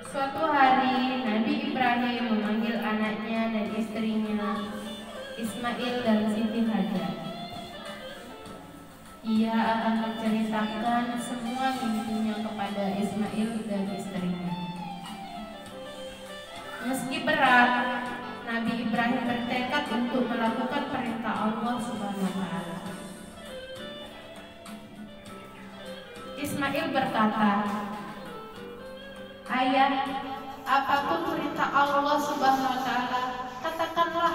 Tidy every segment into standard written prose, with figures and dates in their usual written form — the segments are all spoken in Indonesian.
Suatu hari Nabi Ibrahim memanggil anaknya dan istrinya Ismail dan Siti Hajar. Ia akan menceritakan semua mimpinya kepada Ismail dan istrinya. Meski berat, Nabi Ibrahim bertekad untuk melakukan perintah Allah Subhanahu wa Ta'ala. Ismail berkata, "Ayah, apapun perintah Allah Subhanahu wa Ta'ala, katakanlah.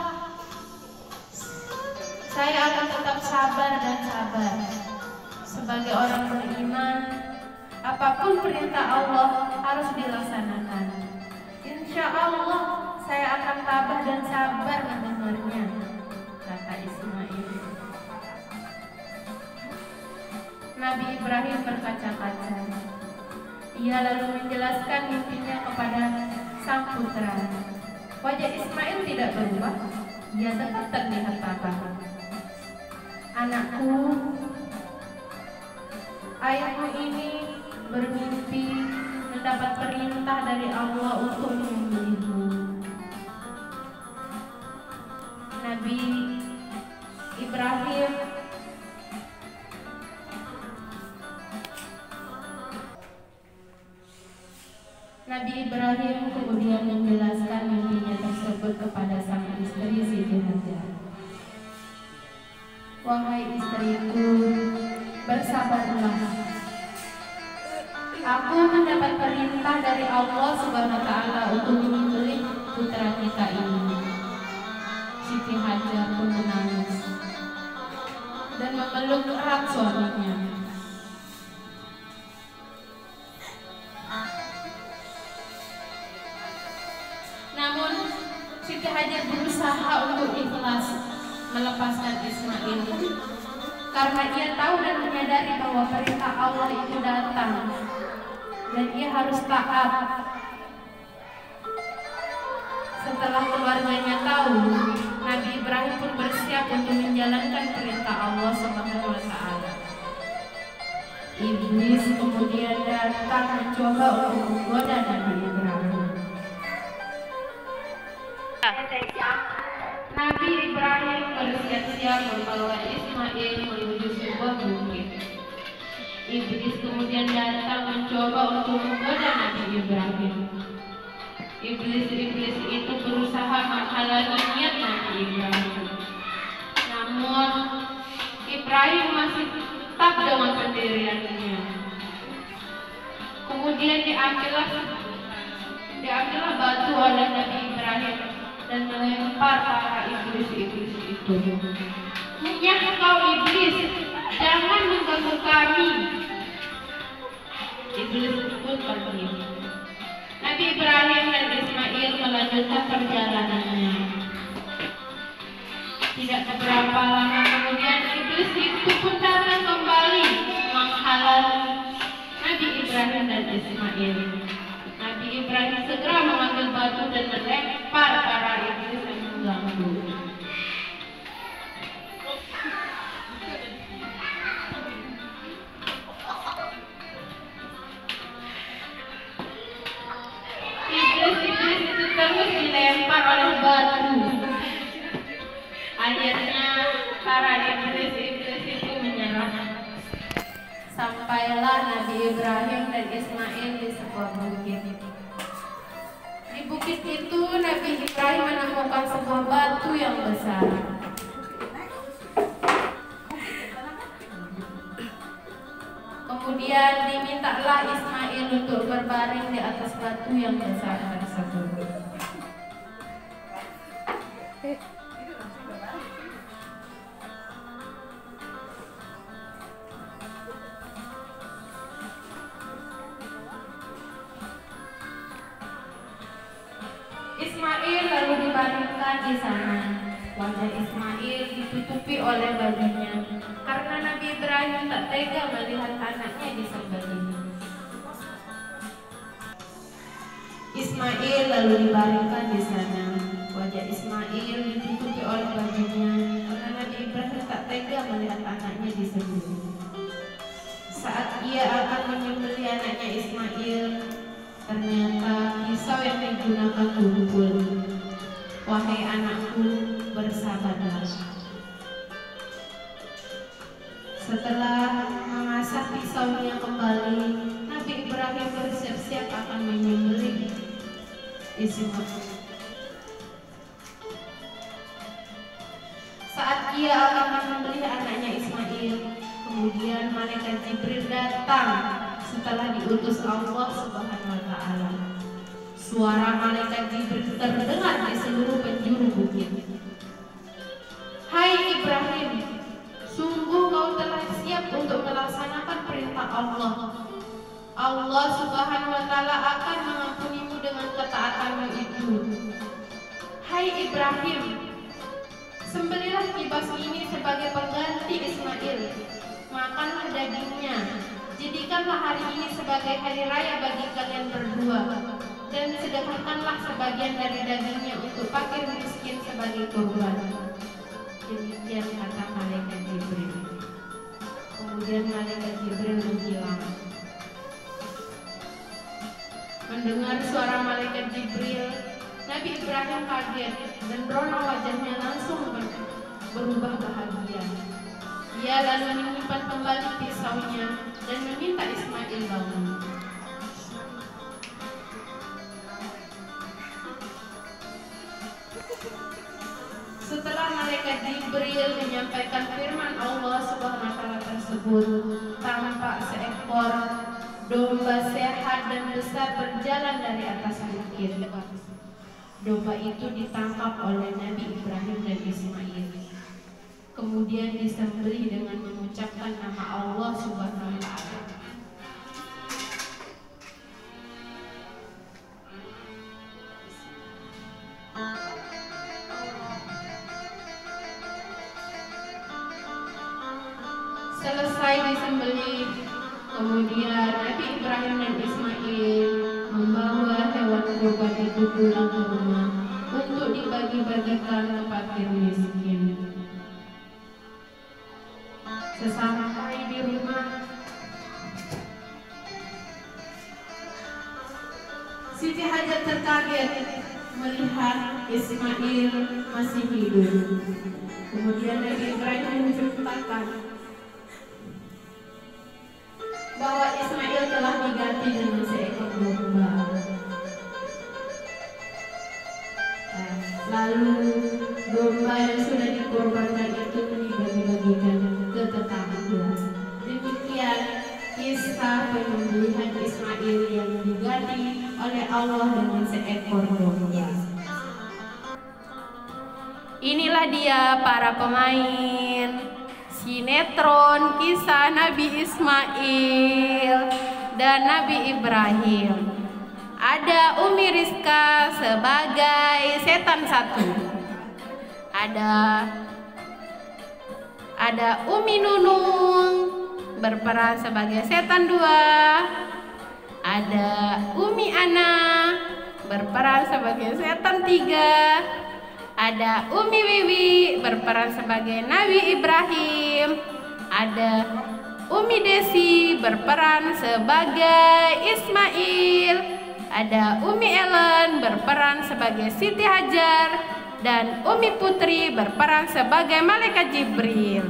Saya akan tetap sabar dan sabar. Sebagai orang beriman, apapun perintah Allah harus dilaksanakan. Insya Allah saya akan tabah dan sabar mendengarnya," kata Ismail. Nabi Ibrahim berkaca-kaca. Ia lalu menjelaskan mimpinya kepada sang putra. Wajah Ismail tidak berubah, ia tetap terlihat tabah. "Anakku, ayahmu ini bermimpi mendapat perintah dari Allah untuk menyembelihmu." Nabi Ibrahim kemudian menjelaskan mimpinya tersebut kepada sang istri Siti Hajar. "Wahai istriku, bersabarlah. Aku mendapat perintah dari Allah Subhanahu wa Ta'ala untuk menyembelih putra kita ini." Siti Hajar pun menangis dan memeluk erat suaminya. Namun Siti Hajar berusaha untuk ikhlas melepaskan Ismail, karena ia tahu dan menyadari bahwa perintah Allah itu datang dan ia harus taat. Setelah keluarganya tahu, Nabi Ibrahim pun bersiap untuk menjalankan perintah Allah Subhanahu wa Ta'ala. Iblis kemudian datang mencoba untuk menggoda Nabi Ibrahim. Nabi Ibrahim bersiap-siap membawa Ismail menuju sebuah bukit. Iblis kemudian datang mencoba untuk menggoda Nabi Ibrahim. Iblis itu berusaha menghalangi niat Nabi Ibrahim. Namun Ibrahim masih tetap dengan pendiriannya. Kemudian diambillah batu oleh Nabi Ibrahim dan melempar para iblis itu. "Munyah kau iblis, jangan mengganggu kami." Iblis pun pergi. Nabi Ibrahim dan Ismail melanjutkan perjalanannya. Tidak beberapa lama kemudian iblis itu pun datang kembali menghalangi Nabi Ibrahim dan Ismail. Nabi Ibrahim segera mengambil batu dan melempar para iblis yang mengganggu. Iblis itu terus dilempar oleh batu. Akhirnya para iblis itu menyerah. Sampailah Nabi Ibrahim dan Ismail di sebuah bukit. Di bukit itu Nabi Ibrahim menemukan sebuah batu yang besar. Kemudian dimintalah Ismail untuk berbaring di atas batu yang besar tersebut. Ismail lalu dibaringkan di sana. Wajah Ismail ditutupi oleh bajunya karena Nabi Ibrahim tak tega melihat anaknya disembelih. Ismail lalu dibaringkan di sana. Wajah Ismail ditutupi oleh bajunya karena Nabi Ibrahim tak tega melihat anaknya disembelih. Saat ia akan menyembelih anaknya Ismail, ternyata yang digunakan tumpul. Wahai anakku, bersabarlah. Setelah mengasah pisaunya kembali, Nabi Ibrahim bersiap-siap akan menyembelih Ismail. Saat ia akan menyembelih anaknya Ismail, kemudian malaikat Jibril datang setelah diutus Allah Subhanahu wa Ta'ala. Suara malaikat Jibril terdengar di seluruh penjuru bukit. Hai Ibrahim, sungguh kau telah siap untuk melaksanakan perintah Allah. Allah Subhanahu wa Ta'ala akan mengampunimu dengan ketaatanmu itu. Hai Ibrahim, sembelihlah kibas ini sebagai pengganti Ismail. Makanlah dagingnya. Jadikanlah hari ini sebagai hari raya bagi kalian berdua. Dan sedekahkanlah sebagian dari dagingnya untuk fakir miskin sebagai korban. Demikian kata malaikat Jibril. Kemudian malaikat Jibril menghilang. Mendengar suara malaikat Jibril, Nabi Ibrahim kaget dan rona wajahnya langsung berubah bahagia. Ia lalu menyimpan kembali pisaunya dan meminta Ismail bangun. Setelah malaikat Jibril menyampaikan firman Allah Subhanahu wa Ta'ala tersebut, tampak seekor domba sehat dan besar berjalan dari atas bukit. Domba itu ditangkap oleh Nabi Ibrahim dan Ismail. Kemudian disembelih dengan mengucapkan nama Allah Subhanahu wa Ta'ala. Selesai disembelih, kemudian Nabi Ibrahim dan Ismail membawa hewan kurban itu pulang ke rumah untuk dibagi-bagikan ke fakir miskin. Sesampai di rumah, Siti Hajar terkaget melihat Ismail masih hidup. Kemudian Nabi Ibrahim menceritakan bahwa Ismail telah diganti dengan seekor domba. Lalu domba yang sudah dikorbankan itu dibagi-bagikan ke tetangga. Demikian kisah penyembelihan Ismail yang diganti oleh Allah dengan seekor domba. Inilah dia para pemain sinetron kisah Nabi Ismail dan Nabi Ibrahim. Ada Umi Rizka sebagai setan satu. Ada Umi Nunung berperan sebagai setan dua. Ada Umi Ana berperan sebagai setan tiga. Ada Umi Wiwi berperan sebagai Nabi Ibrahim. Ada Umi Desi berperan sebagai Ismail. Ada Umi Ellen berperan sebagai Siti Hajar. Dan Umi Putri berperan sebagai Malaikat Jibril.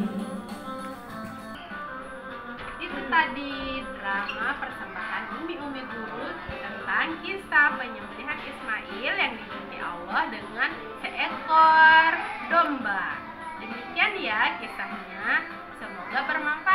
Itu tadi drama persembahan Umi-Umi Turut tentang kisah penyembelihan Ismail yang diganti Allah dengan seekor domba. Demikian ya kisahnya, semoga bermanfaat.